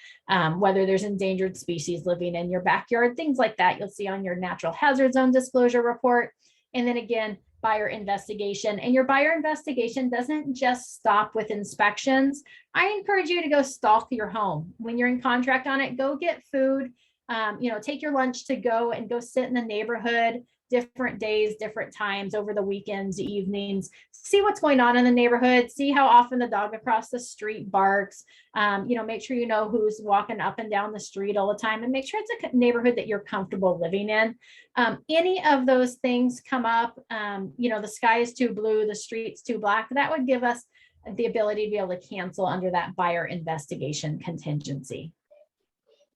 whether there's endangered species living in your backyard, things like that you'll see on your natural hazard zone disclosure report. And then again, buyer investigation. And your buyer investigation doesn't just stop with inspections. I encourage you to go stalk your home. When you're in contract on it, go get food, take your lunch to go and go sit in the neighborhood, different days, different times, over the weekends, evenings, see what's going on in the neighborhood, see how often the dog across the street barks, make sure you know who's walking up and down the street all the time, and make sure it's a neighborhood that you're comfortable living in. Any of those things come up, the sky is too blue, the street's too black, that would give us the ability to be able to cancel under that buyer investigation contingency.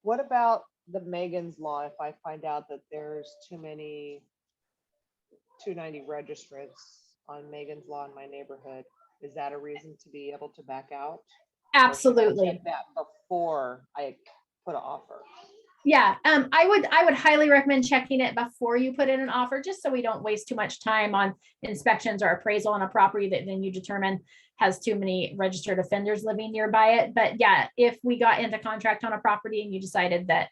What about the Megan's Law? If I find out that there's too many 290 registrants on Megan's Law in my neighborhood, is that a reason to be able to back out? Absolutely. Check that before I put an offer. Yeah, I would highly recommend checking it before you put in an offer, just so we don't waste too much time on inspections or appraisal on a property that then you determine has too many registered offenders living nearby it. But yeah, if we got into contract on a property and you decided that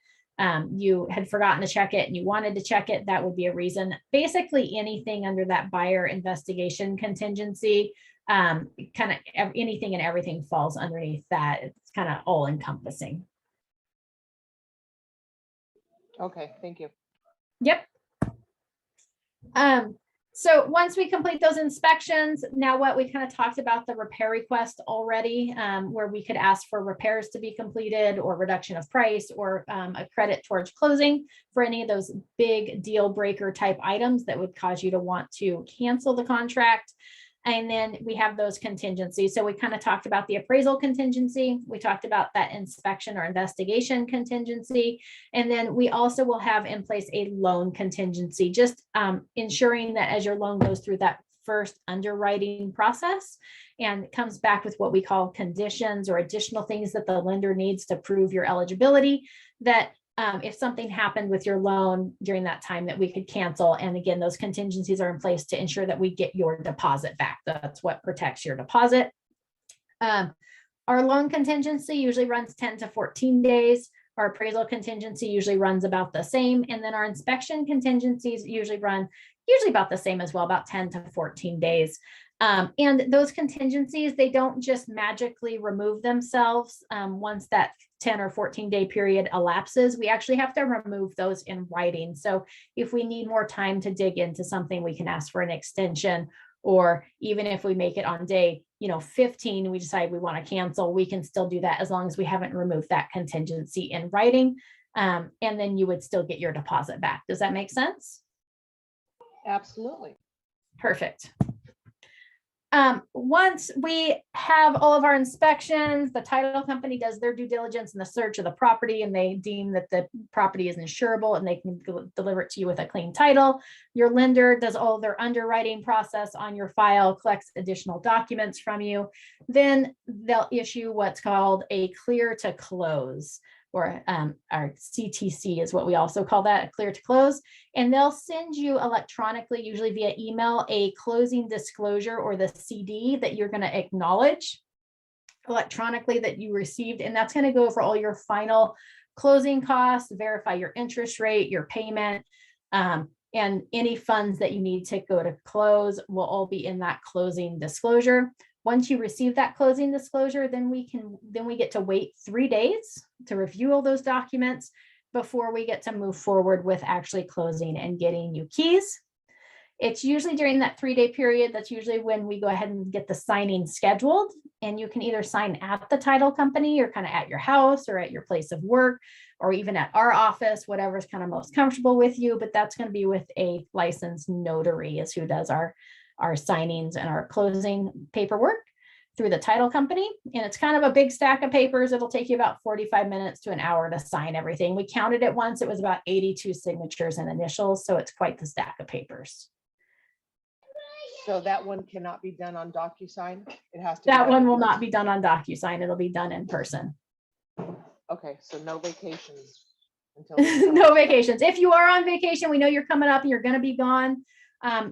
you had forgotten to check it and you wanted to check it, that would be a reason. Basically anything under that buyer investigation contingency, kind of anything and everything falls underneath that. It's kind of all encompassing. Okay, thank you. Yep. So once we complete those inspections, now what we kind of talked about the repair request already, where we could ask for repairs to be completed or reduction of price or a credit towards closing for any of those big deal breaker type items that would cause you to want to cancel the contract. And then we have those contingencies. So we kind of talked about the appraisal contingency. We talked about that inspection or investigation contingency. And then we also will have in place a loan contingency, just ensuring that as your loan goes through that first underwriting process and comes back with what we call conditions or additional things that the lender needs to prove your eligibility, that if something happened with your loan during that time, that we could cancel. And again, those contingencies are in place to ensure that we get your deposit back. That's what protects your deposit. Our loan contingency usually runs 10 to 14 days. Our appraisal contingency usually runs about the same. And then our inspection contingencies usually about the same as well, about 10 to 14 days. And those contingencies, they don't just magically remove themselves once that 10 or 14 day period elapses. We actually have to remove those in writing. So if we need more time to dig into something, we can ask for an extension, or even if we make it on day 15, we decide we want to cancel, we can still do that as long as we haven't removed that contingency in writing. And then you would still get your deposit back. Does that make sense? Absolutely. Perfect. Once we have all of our inspections, the title company does their due diligence in the search of the property, and they deem that the property is insurable and they can deliver it to you with a clean title. Your lender does all their underwriting process on your file, collects additional documents from you. Then they'll issue what's called a clear to close, or our CTC is what we also call that, a clear to close. And they'll send you electronically, usually via email, a closing disclosure, or the CD that you're going to acknowledge electronically that you received. And that's going to go for all your final closing costs, verify your interest rate, your payment, and any funds that you need to go to close will all be in that closing disclosure. Once you receive that closing disclosure, then we get to wait 3 days to review all those documents before we get to move forward with actually closing and getting you keys. It's usually during that 3-day period. That's usually when we go ahead and get the signing scheduled. And you can either sign at the title company, or kind of at your house, or at your place of work, or even at our office, whatever's kind of most comfortable with you. But that's going to be with a licensed notary, is who does our signings and our closing paperwork through the title company. And it's kind of a big stack of papers. It'll take you about 45 minutes to an hour to sign everything. We counted it once. It was about 82 signatures and initials. So it's quite the stack of papers. So that one cannot be done on DocuSign? It has to. That one will not be done on DocuSign. It'll be done in person. Okay, so no vacations until no vacations. If you are on vacation, we know you're coming up and you're going to be gone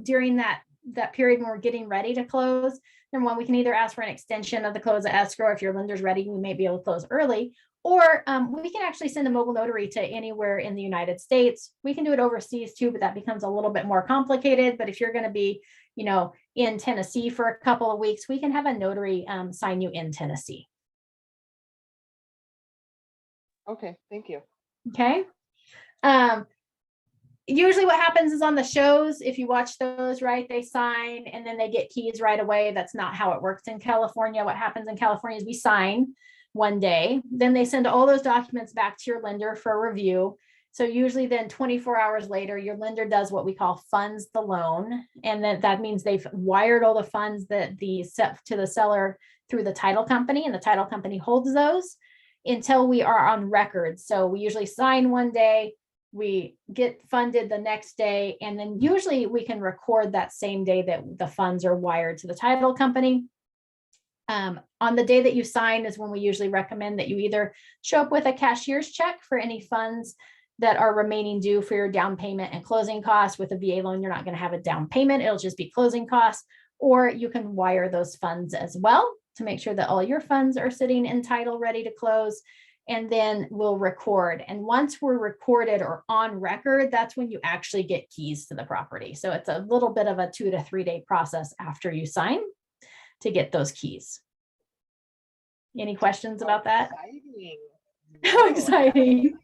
during that period when we're getting ready to close. Then we can either ask for an extension of the close of escrow. If your lender's ready, we may be able to close early, or we can actually send a mobile notary to anywhere in the United States. We can do it overseas too, but that becomes a little bit more complicated. But if you're going to be, in Tennessee for a couple of weeks, we can have a notary sign you in Tennessee. Okay, thank you. Okay. Usually what happens is on the shows, if you watch those, right, they sign and then they get keys right away. That's not how it works in California. What happens in California is we sign one day, then they send all those documents back to your lender for review. So usually then 24 hours later, your lender does what we call funds the loan. And that means they've wired all the funds that to the seller through the title company, and the title company holds those until we are on record. So we usually sign one day, we get funded the next day, and then usually we can record that same day that the funds are wired to the title company. On the day that you sign is when we usually recommend that you either show up with a cashier's check for any funds that are remaining due for your down payment and closing costs. With a VA loan, you're not going to have a down payment. It'll just be closing costs, or you can wire those funds as well to make sure that all your funds are sitting in title ready to close. And then we'll record. And once we're recorded or on record, that's when you actually get keys to the property. So it's a little bit of a 2 to 3 day process after you sign to get those keys. Any questions about that? Exciting. How exciting.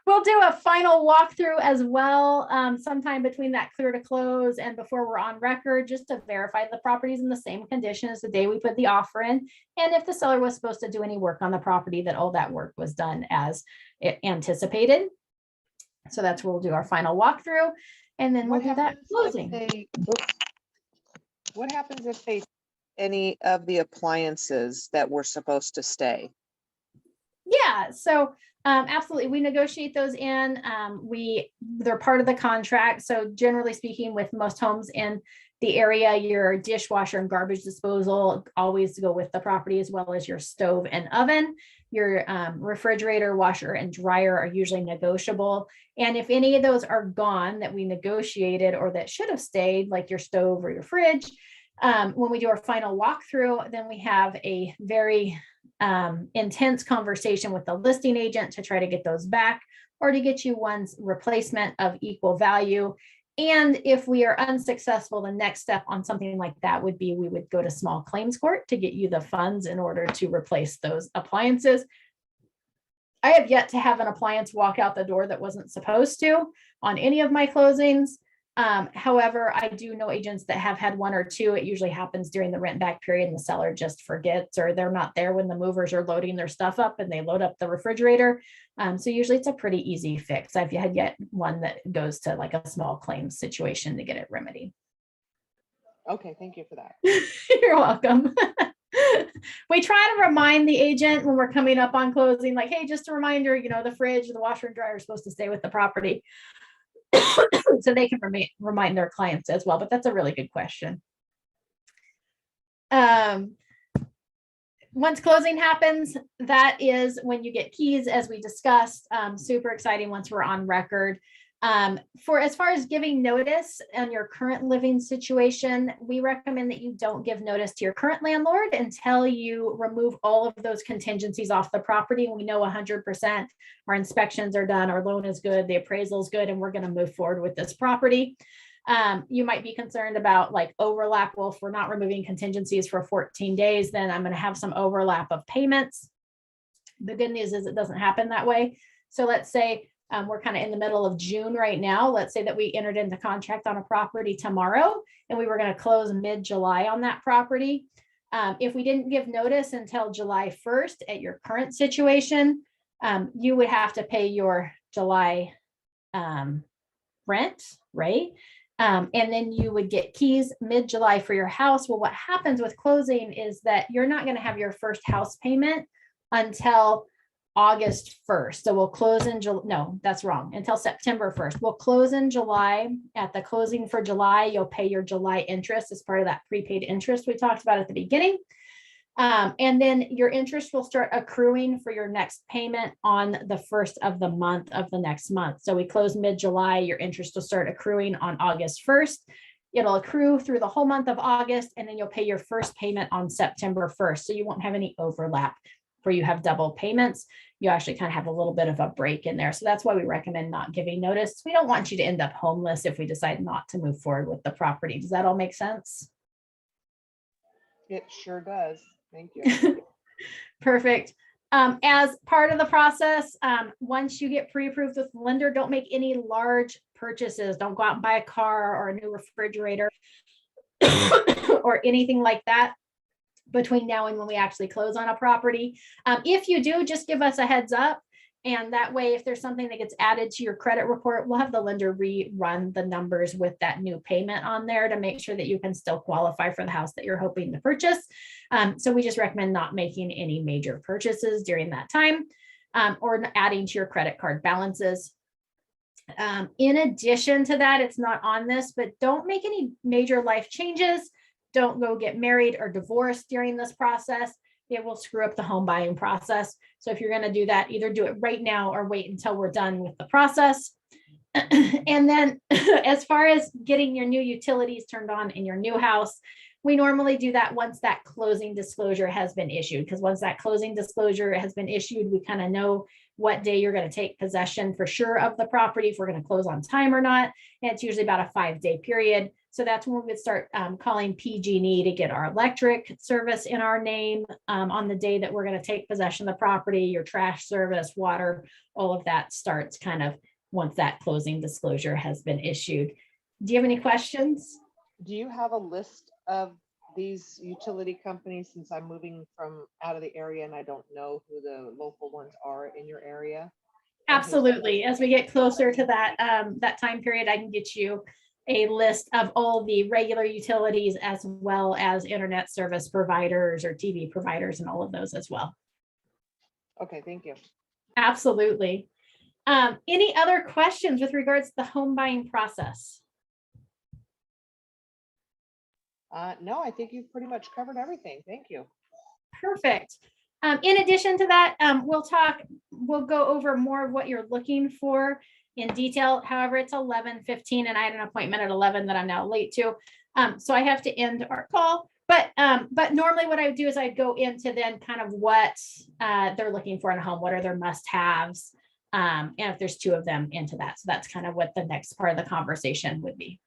We'll do a final walkthrough as well, sometime between that clear to close and before we're on record, just to verify the property's in the same condition as the day we put the offer in. And if the seller was supposed to do any work on the property, that all that work was done as anticipated. So that's where we'll do our final walkthrough, and then we'll do that closing. What happens if they any of the appliances that were supposed to stay? Yeah, so absolutely, we negotiate those in. They're part of the contract. So generally speaking, with most homes in the area, your dishwasher and garbage disposal always go with the property, as well as your stove and oven. Your refrigerator, washer, and dryer are usually negotiable. And if any of those are gone that we negotiated or that should have stayed, like your stove or your fridge, when we do our final walkthrough, then we have a very intense conversation with the listing agent to try to get those back, or to get you one's replacement of equal value. And if we are unsuccessful, the next step on something like that would be we would go to small claims court to get you the funds in order to replace those appliances. I have yet to have an appliance walk out the door that wasn't supposed to on any of my closings. However, I do know agents that have had one or two. It usually happens during the rent back period, and the seller just forgets, or they're not there when the movers are loading their stuff up and they load up the refrigerator. So usually it's a pretty easy fix. I've had yet one that goes to like a small claims situation to get it remedied. Okay, thank you for that. You're welcome. We try to remind the agent when we're coming up on closing, like, hey, just a reminder, the fridge, the washer and dryer are supposed to stay with the property. So they can remind their clients as well. But that's a really good question. Once closing happens, that is when you get keys, as we discussed. Super exciting once we're on record. For as far as giving notice on your current living situation, we recommend that you don't give notice to your current landlord until you remove all of those contingencies off the property. We know 100% our inspections are done, our loan is good, the appraisal is good, and we're going to move forward with this property. You might be concerned about like overlap. Well, if we're not removing contingencies for 14 days, then I'm going to have some overlap of payments. The good news is it doesn't happen that way. So let's say we're kind of in the middle of June right now. Let's say that we entered into contract on a property tomorrow and we were going to close mid-July on that property. If we didn't give notice until July 1st at your current situation, you would have to pay your July rent, right? And then you would get keys mid-July for your house. Well, what happens with closing is that you're not going to have your first house payment until August 1st. So we'll close in July. No, that's wrong. Until September 1st. We'll close in July. At the closing for July, you'll pay your July interest as part of that prepaid interest we talked about at the beginning. And then your interest will start accruing for your next payment on the first of the month of the next month. So we close mid-July, your interest will start accruing on August 1st. It'll accrue through the whole month of August, and then you'll pay your first payment on September 1st. So you won't have any overlap where you have double payments, you actually kind of have a little bit of a break in there. So that's why we recommend not giving notice. We don't want you to end up homeless if we decide not to move forward with the property. Does that all make sense? It sure does. Thank you. Perfect. As part of the process, once you get pre-approved with the lender, don't make any large purchases. Don't go out and buy a car or a new refrigerator or anything like that between now and when we actually close on a property. If you do, just give us a heads up. And that way, if there's something that gets added to your credit report, we'll have the lender rerun the numbers with that new payment on there to make sure that you can still qualify for the house that you're hoping to purchase. So we just recommend not making any major purchases during that time, or adding to your credit card balances. In addition to that, it's not on this, but don't make any major life changes. Don't go get married or divorced during this process. It will screw up the home buying process. So if you're going to do that, either do it right now or wait until we're done with the process. And then as far as getting your new utilities turned on in your new house, we normally do that once that closing disclosure has been issued, because once that closing disclosure has been issued, we kind of know what day you're going to take possession for sure of the property, if we're going to close on time or not. And it's usually about a 5-day period. So that's when we would start calling PG&E to get our electric service in our name on the day that we're going to take possession of the property. Your trash service, water, all of that starts kind of once that closing disclosure has been issued. Do you have any questions? Do you have a list of these utility companies, since I'm moving from out of the area and I don't know who the local ones are in your area? Absolutely. As we get closer to that, that time period, I can get you a list of all the regular utilities as well as internet service providers or TV providers and all of those as well. Okay, thank you. Absolutely. Any other questions with regards to the home buying process? No, I think you've pretty much covered everything. Thank you. Perfect. In addition to that, we'll go over more of what you're looking for in detail. However, it's 11:15 and I had an appointment at 11 that I'm now late to. So I have to end our call. But normally what I would do is I'd go into then kind of what they're looking for in a home, what are their must-haves, and if there's 2 of them into that. So that's kind of what the next part of the conversation would be.